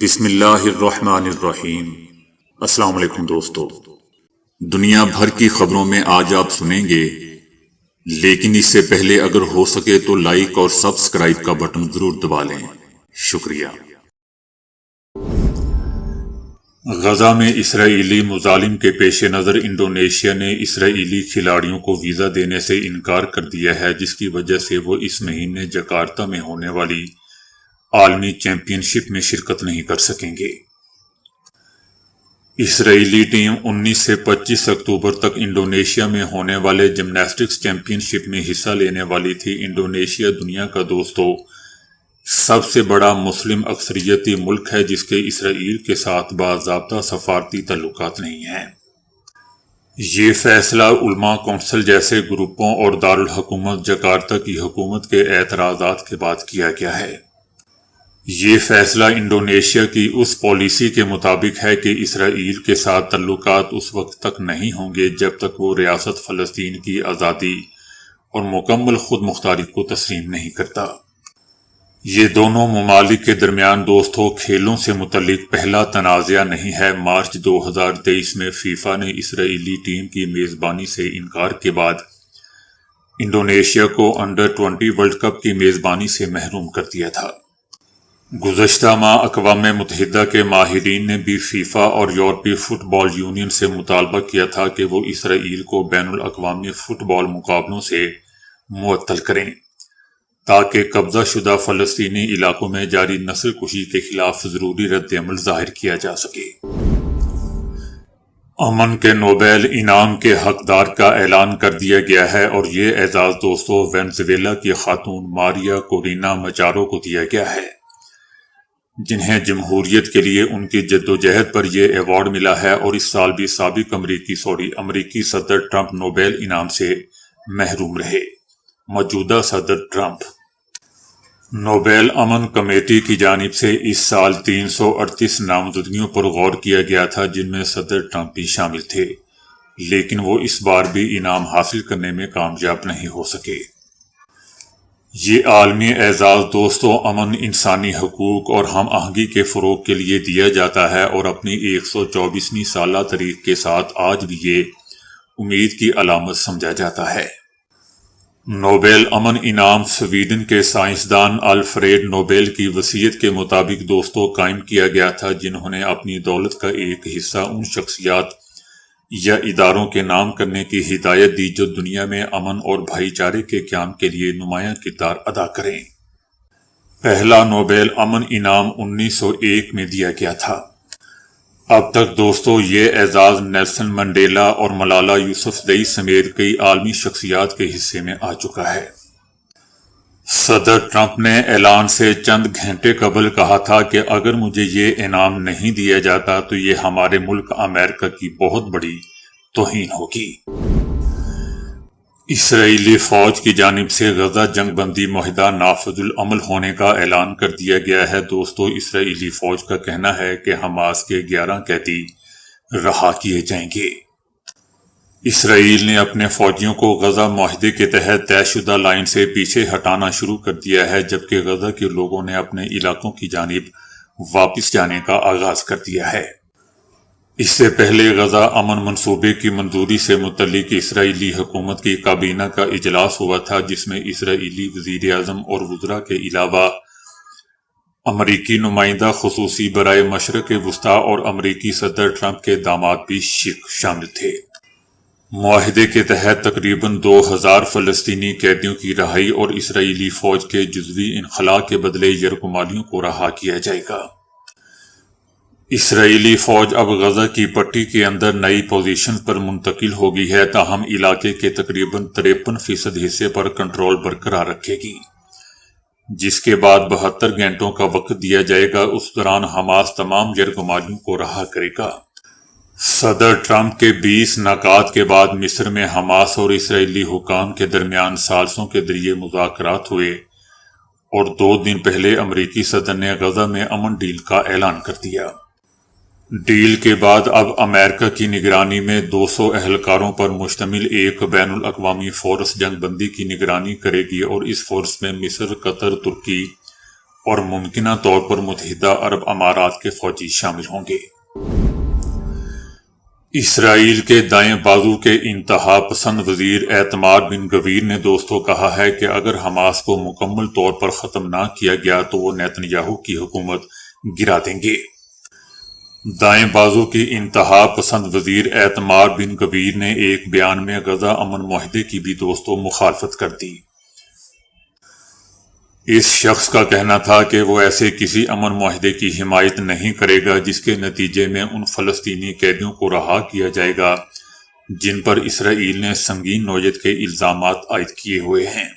بسم اللہ الرحمن الرحیم۔ السلام علیکم دوستو، دنیا بھر کی خبروں میں آج آپ سنیں گے، لیکن اس سے پہلے اگر ہو سکے تو لائک اور سبسکرائب کا بٹن ضرور دبا لیں۔ شکریہ۔ غزہ میں اسرائیلی مظالم کے پیش نظر انڈونیشیا نے اسرائیلی کھلاڑیوں کو ویزا دینے سے انکار کر دیا ہے، جس کی وجہ سے وہ اس مہینے جکارتہ میں ہونے والی عالمی چیمپئن شپ میں شرکت نہیں کر سکیں گے۔ اسرائیلی ٹیم 19 سے 25 اکتوبر تک انڈونیشیا میں ہونے والے جمناسٹکس چیمپئن شپ میں حصہ لینے والی تھی۔ انڈونیشیا دنیا کا دوستو سب سے بڑا مسلم اکثریتی ملک ہے، جس کے اسرائیل کے ساتھ باضابطہ سفارتی تعلقات نہیں ہیں۔ یہ فیصلہ علماء کونسل جیسے گروپوں اور دارالحکومت جکارتہ کی حکومت کے اعتراضات کے بعد کیا گیا ہے۔ یہ فیصلہ انڈونیشیا کی اس پالیسی کے مطابق ہے کہ اسرائیل کے ساتھ تعلقات اس وقت تک نہیں ہوں گے جب تک وہ ریاست فلسطین کی آزادی اور مکمل خود مختاری کو تسلیم نہیں کرتا۔ یہ دونوں ممالک کے درمیان دوستوں کھیلوں سے متعلق پہلا تنازعہ نہیں ہے۔ مارچ 2023 میں فیفا نے اسرائیلی ٹیم کی میزبانی سے انکار کے بعد انڈونیشیا کو انڈر 20 ورلڈ کپ کی میزبانی سے محروم کر دیا تھا۔ گزشتہ ماہ اقوام متحدہ کے ماہرین نے بھی فیفا اور یورپی فٹ بال یونین سے مطالبہ کیا تھا کہ وہ اسرائیل کو بین الاقوامی فٹ بال مقابلوں سے معطل کریں تاکہ قبضہ شدہ فلسطینی علاقوں میں جاری نسل کشی کے خلاف ضروری رد عمل ظاہر کیا جا سکے۔ امن کے نوبیل انعام کے حقدار کا اعلان کر دیا گیا ہے اور یہ اعزاز دوستوں وینزویلا کی خاتون ماریا کورینا مچارو کو دیا گیا ہے، جنہیں جمہوریت کے لیے ان کی جدوجہد پر یہ ایوارڈ ملا ہے، اور اس سال بھی سابق امریکی صدر ٹرمپ نوبیل انعام سے محروم رہے۔ موجودہ صدر ٹرمپ نوبیل امن کمیٹی کی جانب سے اس سال 338 نامزدگیوں پر غور کیا گیا تھا، جن میں صدر ٹرمپ بھی شامل تھے، لیکن وہ اس بار بھی انعام حاصل کرنے میں کامیاب نہیں ہو سکے۔ یہ عالمی اعزاز دوستوں امن، انسانی حقوق اور ہم آہنگی کے فروغ کے لیے دیا جاتا ہے، اور اپنی 124ویں سالہ تاریخ کے ساتھ آج بھی یہ امید کی علامت سمجھا جاتا ہے۔ نوبیل امن انعام سویڈن کے سائنسدان آلفریڈ نوبیل کی وصیت کے مطابق دوستوں قائم کیا گیا تھا، جنہوں نے اپنی دولت کا ایک حصہ ان شخصیات یا اداروں کے نام کرنے کی ہدایت دی جو دنیا میں امن اور بھائی چارے کے قیام کے لیے نمایاں کردار ادا کریں۔ پہلا نوبیل امن انعام 1901 میں دیا گیا تھا۔ اب تک دوستوں یہ اعزاز نیلسن منڈیلا اور ملالہ یوسفزئی سمیت کئی عالمی شخصیات کے حصے میں آ چکا ہے۔ صدر ٹرمپ نے اعلان سے چند گھنٹے قبل کہا تھا کہ اگر مجھے یہ انعام نہیں دیا جاتا تو یہ ہمارے ملک امریکہ کی بہت بڑی توہین ہوگی۔ اسرائیلی فوج کی جانب سے غزہ جنگ بندی معاہدہ نافذ العمل ہونے کا اعلان کر دیا گیا ہے۔ دوستو اسرائیلی فوج کا کہنا ہے کہ حماس کے 11 قیدی رہا کیے جائیں گے۔ اسرائیل نے اپنے فوجیوں کو غزہ معاہدے کے تحت طے شدہ لائن سے پیچھے ہٹانا شروع کر دیا ہے، جبکہ غزہ کے لوگوں نے اپنے علاقوں کی جانب واپس جانے کا آغاز کر دیا ہے۔ اس سے پہلے غزہ امن منصوبے کی منظوری سے متعلق اسرائیلی حکومت کی کابینہ کا اجلاس ہوا تھا، جس میں اسرائیلی وزیر اعظم اور وزراء کے علاوہ امریکی نمائندہ خصوصی برائے مشرق وسطیٰ اور امریکی صدر ٹرمپ کے داماد بھی شامل تھے۔ معاہدے کے تحت تقریباً 2000 فلسطینی قیدیوں کی رہائی اور اسرائیلی فوج کے جزوی انخلاء کے بدلے یرغمالیوں کو رہا کیا جائے گا۔ اسرائیلی فوج اب غزہ کی پٹی کے اندر نئی پوزیشن پر منتقل ہو گئی ہے، تاہم علاقے کے تقریباً 53% حصے پر کنٹرول برقرار رکھے گی، جس کے بعد 72 گھنٹوں کا وقت دیا جائے گا۔ اس دوران حماس تمام یرغمالیوں کو رہا کرے گا۔ صدر ٹرمپ کے 20 نکات کے بعد مصر میں حماس اور اسرائیلی حکام کے درمیان ثالثوں کے ذریعے مذاکرات ہوئے، اور 2 دن پہلے امریکی صدر نے غزہ میں امن ڈیل کا اعلان کر دیا۔ ڈیل کے بعد اب امریکہ کی نگرانی میں 200 اہلکاروں پر مشتمل ایک بین الاقوامی فورس جنگ بندی کی نگرانی کرے گی، اور اس فورس میں مصر، قطر، ترکی اور ممکنہ طور پر متحدہ عرب امارات کے فوجی شامل ہوں گے۔ اسرائیل کے دائیں بازو کے انتہا پسند وزیر ایتمار بن گویر نے دوستو کہا ہے کہ اگر حماس کو مکمل طور پر ختم نہ کیا گیا تو وہ نیتن یاہو کی حکومت گرا دیں گے۔ دائیں بازو کی انتہا پسند وزیر ایتمار بن گویر نے ایک بیان میں غزہ امن معاہدے کی بھی دوستو مخالفت کر دی۔ اس شخص کا کہنا تھا کہ وہ ایسے کسی امن معاہدے کی حمایت نہیں کرے گا جس کے نتیجے میں ان فلسطینی قیدیوں کو رہا کیا جائے گا جن پر اسرائیل نے سنگین نوعیت کے الزامات عائد کیے ہوئے ہیں۔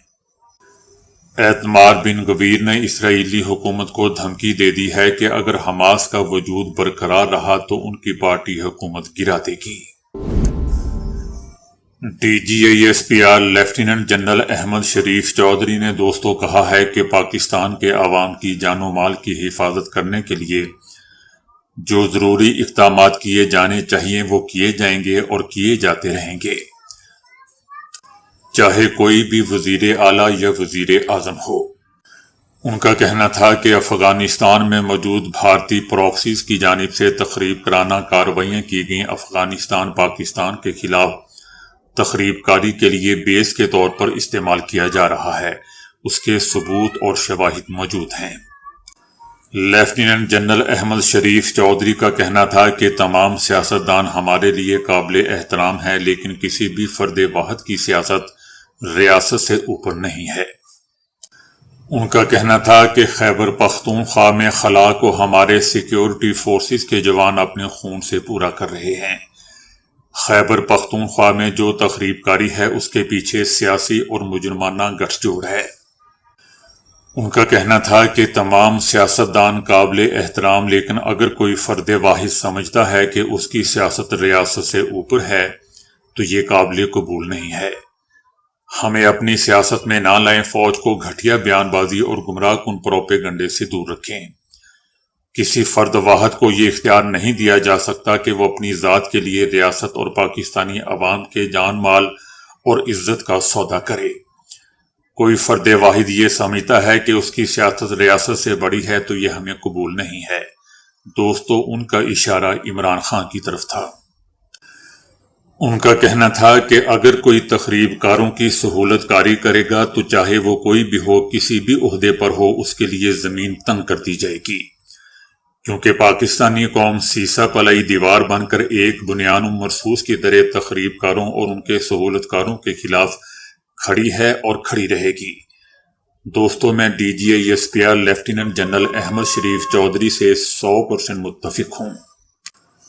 ایتمار بن گویر نے اسرائیلی حکومت کو دھمکی دے دی ہے کہ اگر حماس کا وجود برقرار رہا تو ان کی پارٹی حکومت گرا دے گی۔ D G I S P R lieutenant general Ahmed Sharif Chaudhry نے دوستو کہا ہے کہ پاکستان کے عوام کی جان و مال کی حفاظت کرنے کے لیے جو ضروری اقدامات کیے جانے چاہیے وہ کیے جائیں گے اور کیے جاتے رہیں گے، چاہے کوئی بھی وزیر اعلیٰ یا وزیر اعظم ہو۔ ان کا کہنا تھا کہ افغانستان میں موجود بھارتی پراکسیز کی جانب سے تخریب کارانہ کارروائیاں کی گئیں۔ افغانستان پاکستان کے خلاف تخریب کاری کے لیے بیس کے طور پر استعمال کیا جا رہا ہے، اس کے ثبوت اور شواہد موجود ہیں۔ لیفٹیننٹ جنرل احمد شریف چودھری کا کہنا تھا کہ تمام سیاستدان ہمارے لیے قابل احترام ہیں، لیکن کسی بھی فرد واحد کی سیاست ریاست سے اوپر نہیں ہے۔ ان کا کہنا تھا کہ خیبر پختونخوا میں خلا کو ہمارے سیکیورٹی فورسز کے جوان اپنے خون سے پورا کر رہے ہیں۔ خیبر پختونخوا میں جو تخریب کاری ہے اس کے پیچھے سیاسی اور مجرمانہ گٹھ جوڑ ہے۔ ان کا کہنا تھا کہ تمام سیاستدان قابل احترام، لیکن اگر کوئی فرد واحد سمجھتا ہے کہ اس کی سیاست ریاست سے اوپر ہے تو یہ قابل قبول نہیں ہے۔ ہمیں اپنی سیاست میں نہ لائیں، فوج کو گھٹیا بیان بازی اور گمراہ کن پروپیگنڈے سے دور رکھیں۔ کسی فرد واحد کو یہ اختیار نہیں دیا جا سکتا کہ وہ اپنی ذات کے لیے ریاست اور پاکستانی عوام کے جان مال اور عزت کا سودا کرے۔ کوئی فرد واحد یہ سمجھتا ہے کہ اس کی سیاست ریاست سے بڑی ہے تو یہ ہمیں قبول نہیں ہے۔ دوستو، ان کا اشارہ عمران خان کی طرف تھا۔ ان کا کہنا تھا کہ اگر کوئی تخریب کاروں کی سہولت کاری کرے گا تو چاہے وہ کوئی بھی ہو، کسی بھی عہدے پر ہو، اس کے لیے زمین تنگ کر دی جائے گی، کیونکہ پاکستانی قوم سیسا پلائی دیوار بن کر ایک بنیان مرصوص کی طرح تخریب کاروں اور ان کے سہولت کاروں کے خلاف کھڑی ہے اور کھڑی رہے گی۔ دوستو، میں D G I S P R lieutenant general Ahmed Sharif Chaudhry سے 100% متفق ہوں۔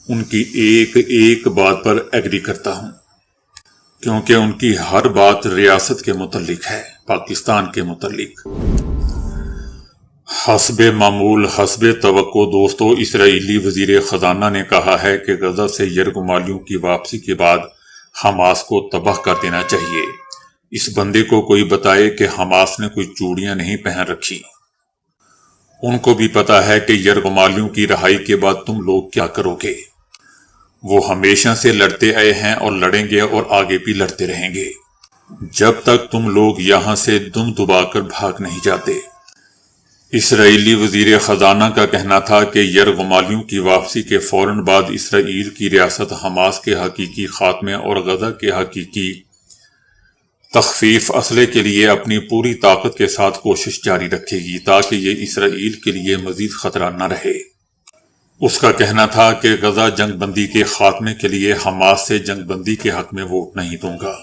ان کی ایک ایک بات پر ایگری کرتا ہوں، کیونکہ ان کی ہر بات ریاست کے متعلق ہے، پاکستان کے متعلق۔ حسب معمول، حسب توقع دوستو، اسرائیلی وزیر خزانہ نے کہا ہے کہ غزہ سے یرغمالیوں کی واپسی کے بعد حماس کو تباہ کر دینا چاہیے۔ اس بندے کو کوئی بتائے کہ حماس نے کوئی چوڑیاں نہیں پہن رکھی۔ ان کو بھی پتا ہے کہ یرغمالیوں کی رہائی کے بعد تم لوگ کیا کرو گے۔ وہ ہمیشہ سے لڑتے آئے ہیں اور لڑیں گے اور آگے بھی لڑتے رہیں گے جب تک تم لوگ یہاں سے دم دبا کر بھاگ نہیں جاتے۔ اسرائیلی وزیر خزانہ کا کہنا تھا کہ یرغمالیوں کی واپسی کے فوراً بعد اسرائیل کی ریاست حماس کے حقیقی خاتمے اور غزہ کے حقیقی تخفیف اسلحے کے لیے اپنی پوری طاقت کے ساتھ کوشش جاری رکھے گی تاکہ یہ اسرائیل کے لیے مزید خطرہ نہ رہے۔ اس کا کہنا تھا کہ غزہ جنگ بندی کے خاتمے کے لیے حماس سے جنگ بندی کے حق میں ووٹ نہیں دوں گا۔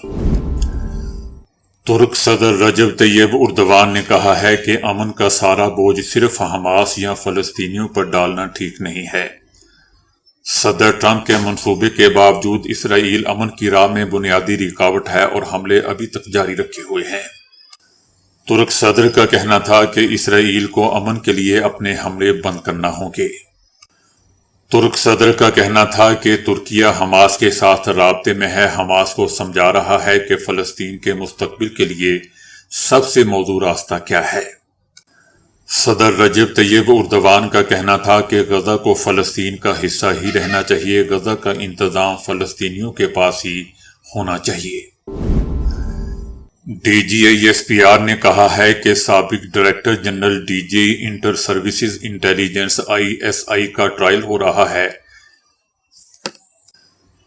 ترک صدر رجب طیب اردوان نے کہا ہے کہ امن کا سارا بوجھ صرف حماس یا فلسطینیوں پر ڈالنا ٹھیک نہیں ہے۔ صدر ٹرمپ کے منصوبے کے باوجود اسرائیل امن کی راہ میں بنیادی رکاوٹ ہے اور حملے ابھی تک جاری رکھے ہوئے ہیں۔ ترک صدر کا کہنا تھا کہ اسرائیل کو امن کے لیے اپنے حملے بند کرنا ہوں گے۔ ترک صدر کا کہنا تھا کہ ترکیہ حماس کے ساتھ رابطے میں ہے، حماس کو سمجھا رہا ہے کہ فلسطین کے مستقبل کے لیے سب سے موزوں راستہ کیا ہے۔ صدر رجب طیب اردوان کا کہنا تھا کہ غزہ کو فلسطین کا حصہ ہی رہنا چاہیے، غزہ کا انتظام فلسطینیوں کے پاس ہی ہونا چاہیے۔ DGISPR نے کہا ہے کہ سابق director general DGI inter services intelligence ISI کا ٹرائل ہو رہا ہے،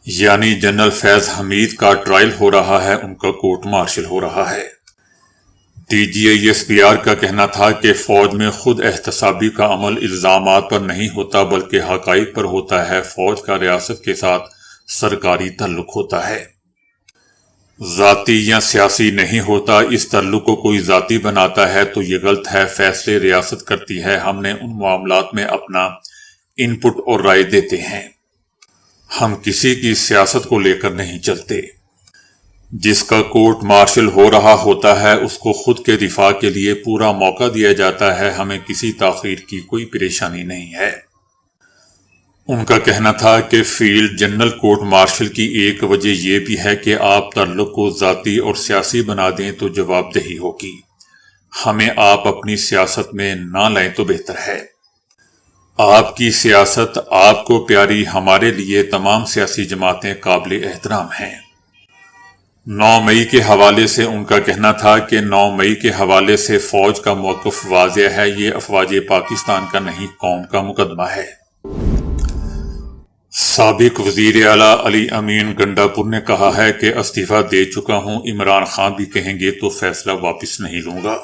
یعنی جنرل فیض حمید کا ٹرائل ہو رہا ہے، ان کا کورٹ مارشل ہو رہا ہے۔ DGISPR کا کہنا تھا کہ فوج میں خود احتسابی کا عمل الزامات پر نہیں ہوتا بلکہ حقائق پر ہوتا ہے۔ فوج کا ریاست کے ساتھ سرکاری تعلق ہوتا ہے، ذاتی یا سیاسی نہیں ہوتا۔ اس تعلق کو کوئی ذاتی بناتا ہے تو یہ غلط ہے۔ فیصلے ریاست کرتی ہے، ہم نے ان معاملات میں اپنا ان پٹ اور رائے دیتے ہیں، ہم کسی کی سیاست کو لے کر نہیں چلتے۔ جس کا کورٹ مارشل ہو رہا ہوتا ہے اس کو خود کے دفاع کے لیے پورا موقع دیا جاتا ہے، ہمیں کسی تاخیر کی کوئی پریشانی نہیں ہے۔ ان کا کہنا تھا کہ فیلڈ جنرل کورٹ مارشل کی ایک وجہ یہ بھی ہے کہ آپ تعلق کو ذاتی اور سیاسی بنا دیں تو جواب دہی ہوگی، ہمیں آپ اپنی سیاست میں نہ لائیں تو بہتر ہے۔ آپ کی سیاست آپ کو پیاری، ہمارے لیے تمام سیاسی جماعتیں قابل احترام ہیں۔ 9 مئی کے حوالے سے ان کا کہنا تھا کہ 9 مئی کے حوالے سے فوج کا موقف واضح ہے، یہ افواج پاکستان کا نہیں، قوم کا مقدمہ ہے۔ سابق وزیر اعلیٰ علی امین گنڈاپور نے کہا ہے کہ استعفیٰ دے چکا ہوں، عمران خان بھی کہیں گے تو فیصلہ واپس نہیں لوں گا۔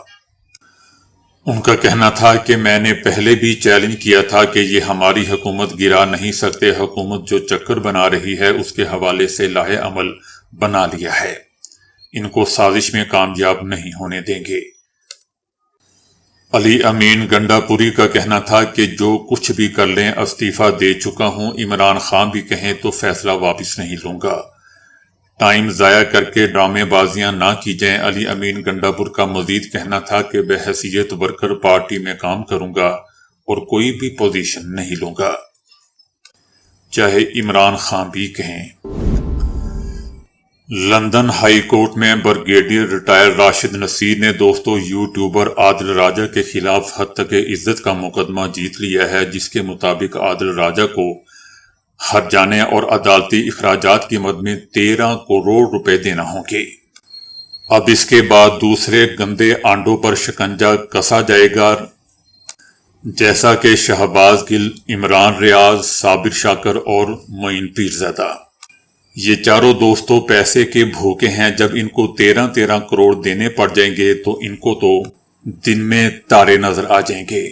ان کا کہنا تھا کہ میں نے پہلے بھی چیلنج کیا تھا کہ یہ ہماری حکومت گرا نہیں سکتے، حکومت جو چکر بنا رہی ہے اس کے حوالے سے لاہے عمل بنا لیا ہے، ان کو سازش میں کامیاب نہیں ہونے دیں گے۔ علی امین گنڈاپوری کا کہنا تھا کہ جو کچھ بھی کر لیں استعفیٰ دے چکا ہوں، عمران خان بھی کہیں تو فیصلہ واپس نہیں لوں گا، ٹائم ضائع کر کے ڈرامے بازیاں نہ کی جائیں۔ علی امین گنڈاپور کا مزید کہنا تھا کہ بحیثیت ورکر پارٹی میں کام کروں گا اور کوئی بھی پوزیشن نہیں لوں گا، چاہے عمران خان بھی کہیں۔ لندن ہائی کورٹ میں بریگیڈیئر ریٹائر راشد نصیر نے یوٹیوبر عادل راجہ کے خلاف حد تک عزت کا مقدمہ جیت لیا ہے، جس کے مطابق عادل راجہ کو ہرجانے اور عدالتی اخراجات کی مد میں 13 کروڑ روپے دینا ہوں گے۔ اب اس کے بعد دوسرے گندے آنڈوں پر شکنجہ کسا جائے گا، جیسا کہ شہباز گل، عمران ریاض، صابر شاکر اور معین پیرزادہ۔ یہ چاروں پیسے کے بھوکے ہیں، جب ان کو 13 کروڑ دینے پڑ جائیں گے تو ان کو تو دن میں تارے نظر آ جائیں گے۔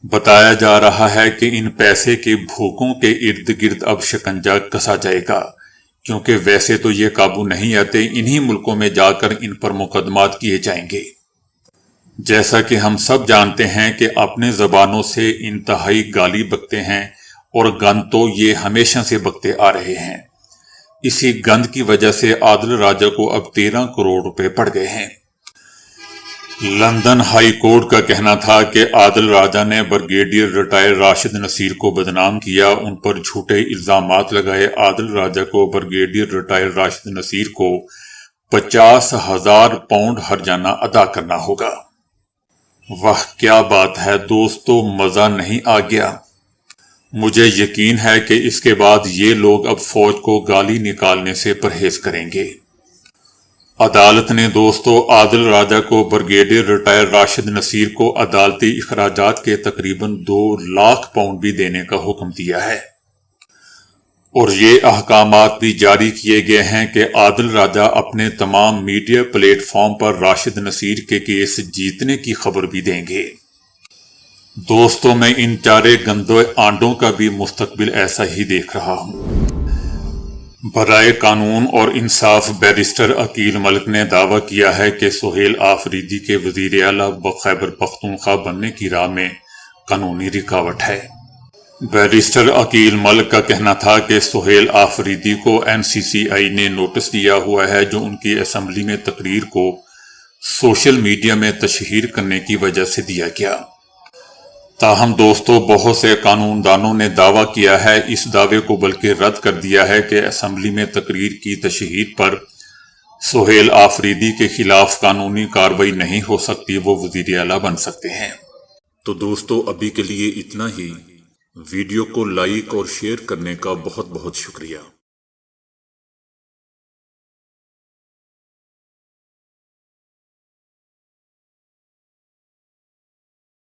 بتایا جا رہا ہے کہ ان پیسے کے بھوکوں کے ارد گرد اب شکنجہ کسا جائے گا، کیونکہ ویسے تو یہ قابو نہیں آتے، انہی ملکوں میں جا کر ان پر مقدمات کیے جائیں گے۔ جیسا کہ ہم سب جانتے ہیں کہ اپنے زبانوں سے انتہائی گالی بکتے ہیں، اور گند تو یہ ہمیشہ سے بکتے آ رہے ہیں۔ اسی گند کی وجہ سے عادل راجہ کو اب 13 کروڑ روپے پڑ گئے ہیں۔ لندن ہائی کورٹ کا کہنا تھا کہ عادل راجہ نے بریگیڈیئر ریٹائر راشد نصیر کو بدنام کیا، ان پر جھوٹے الزامات لگائے۔ عادل راجہ کو بریگیڈیئر ریٹائر راشد نصیر کو 50,000 پاؤنڈ ہرجانہ ادا کرنا ہوگا۔ واہ کیا بات ہے دوستو، مزہ نہیں آ گیا؟ مجھے یقین ہے کہ اس کے بعد یہ لوگ اب فوج کو گالی نکالنے سے پرہیز کریں گے۔ عدالت نے عادل راجہ کو بریگیڈیئر ریٹائر راشد نصیر کو عدالتی اخراجات کے تقریباً 2 لاکھ پاؤنڈ بھی دینے کا حکم دیا ہے، اور یہ احکامات بھی جاری کیے گئے ہیں کہ عادل راجہ اپنے تمام میڈیا پلیٹ فارم پر راشد نصیر کے کیس جیتنے کی خبر بھی دیں گے۔ دوستو، میں ان چارے گندے آنڈوں کا بھی مستقبل ایسا ہی دیکھ رہا ہوں۔ برائے قانون اور انصاف بیرسٹر عقیل ملک نے دعویٰ کیا ہے کہ سہیل آفریدی کے وزیر اعلیٰ خیبر پختونخوا بننے کی راہ میں قانونی رکاوٹ ہے۔ بیرسٹر عقیل ملک کا کہنا تھا کہ سہیل آفریدی کو NCCI نے نوٹس دیا ہوا ہے، جو ان کی اسمبلی میں تقریر کو سوشل میڈیا میں تشہیر کرنے کی وجہ سے دیا گیا۔ تاہم بہت سے قانون دانوں نے دعویٰ کیا ہے، اس دعوے کو بلکہ رد کر دیا ہے کہ اسمبلی میں تقریر کی تشہیر پر سہیل آفریدی کے خلاف قانونی کارروائی نہیں ہو سکتی، وہ وزیر اعلیٰ بن سکتے ہیں۔ تو دوستو، ابھی کے لیے اتنا ہی۔ ویڈیو کو لائک اور شیئر کرنے کا بہت بہت شکریہ۔